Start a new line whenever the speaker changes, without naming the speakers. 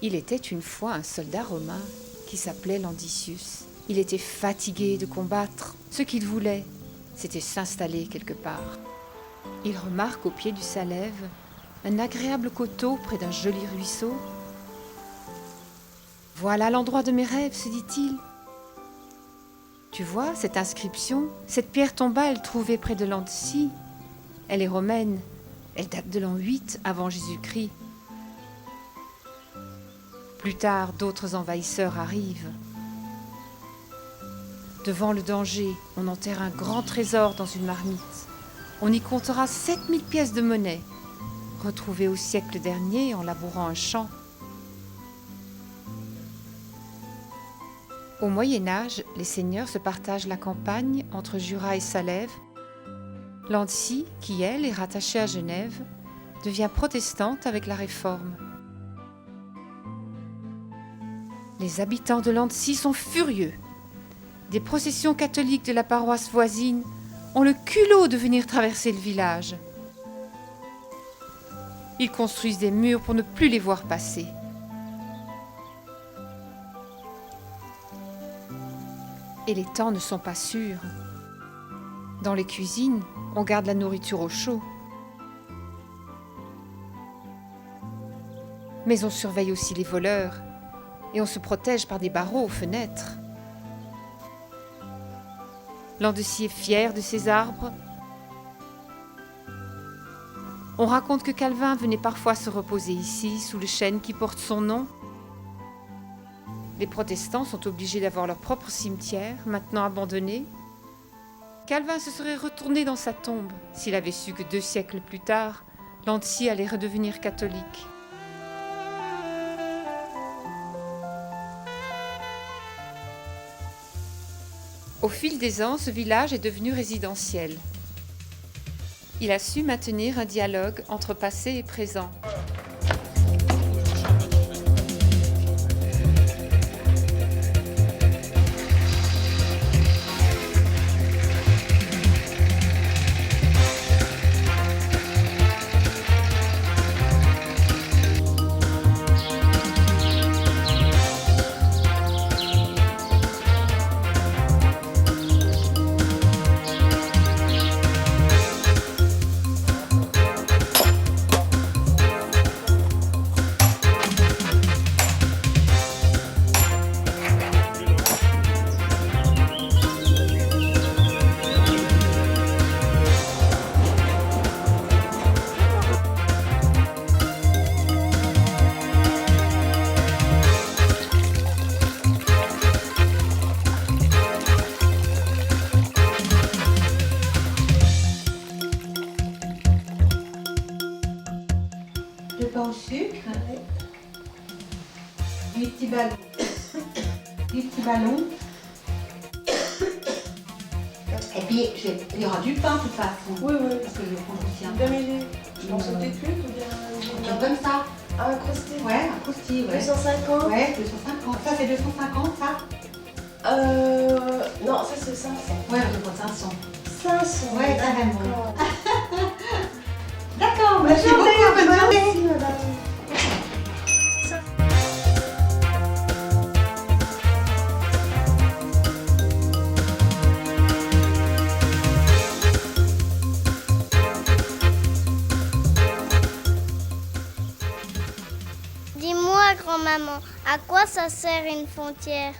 Il était une fois un soldat romain qui s'appelait Landicius. Il était fatigué de combattre. Ce qu'il voulait, c'était s'installer quelque part. Il remarque au pied du Salève un agréable coteau près d'un joli ruisseau. « Voilà l'endroit de mes rêves », se dit-il. Tu vois, cette inscription, cette pierre tombale trouvée près de Lancy, elle est romaine. Elle date de l'an 8 avant Jésus-Christ. Plus tard, d'autres envahisseurs arrivent. Devant le danger, on enterre un grand trésor dans une marmite. On y comptera 7000 pièces de monnaie, retrouvées au siècle dernier en labourant un champ. Au Moyen-Âge, les seigneurs se partagent la campagne entre Jura et Salève. Lancy, qui elle est rattachée à Genève, devient protestante avec la Réforme. Les habitants de Lancy sont furieux. Des processions catholiques de la paroisse voisine ont le culot de venir traverser le village. Ils construisent des murs pour ne plus les voir passer. Et les temps ne sont pas sûrs. Dans les cuisines, on garde la nourriture au chaud. Mais on surveille aussi les voleurs et on se protège par des barreaux aux fenêtres. Landecy est fier de ses arbres. On raconte que Calvin venait parfois se reposer ici, sous le chêne qui porte son nom. Les protestants sont obligés d'avoir leur propre cimetière, maintenant abandonné. Calvin se serait retourné dans sa tombe s'il avait su que 2 siècles plus tard, Lancy allait redevenir catholique. Au fil des ans, ce village est devenu résidentiel. Il a su maintenir un dialogue entre passé et présent.
Le pain au sucre, des petits ballons, Et puis, il y aura du pain de toute façon.
Oui, oui.
Parce que je vais prendre aussi un
Bien mêlé. Je pense au des trucs ou bien.
Comme ça.
Un crusté.
Ouais, un croustille, ouais.
250.
Ouais, 250. Ça, c'est 250, ça.
Non, ça c'est 500.
Ouais, je prends 500.
500.
Ouais, carrément.
D'accord.
D'accord, merci beaucoup, bonne journée.
Merci, madame.
Dis-moi, grand-maman, à quoi ça sert une frontière ?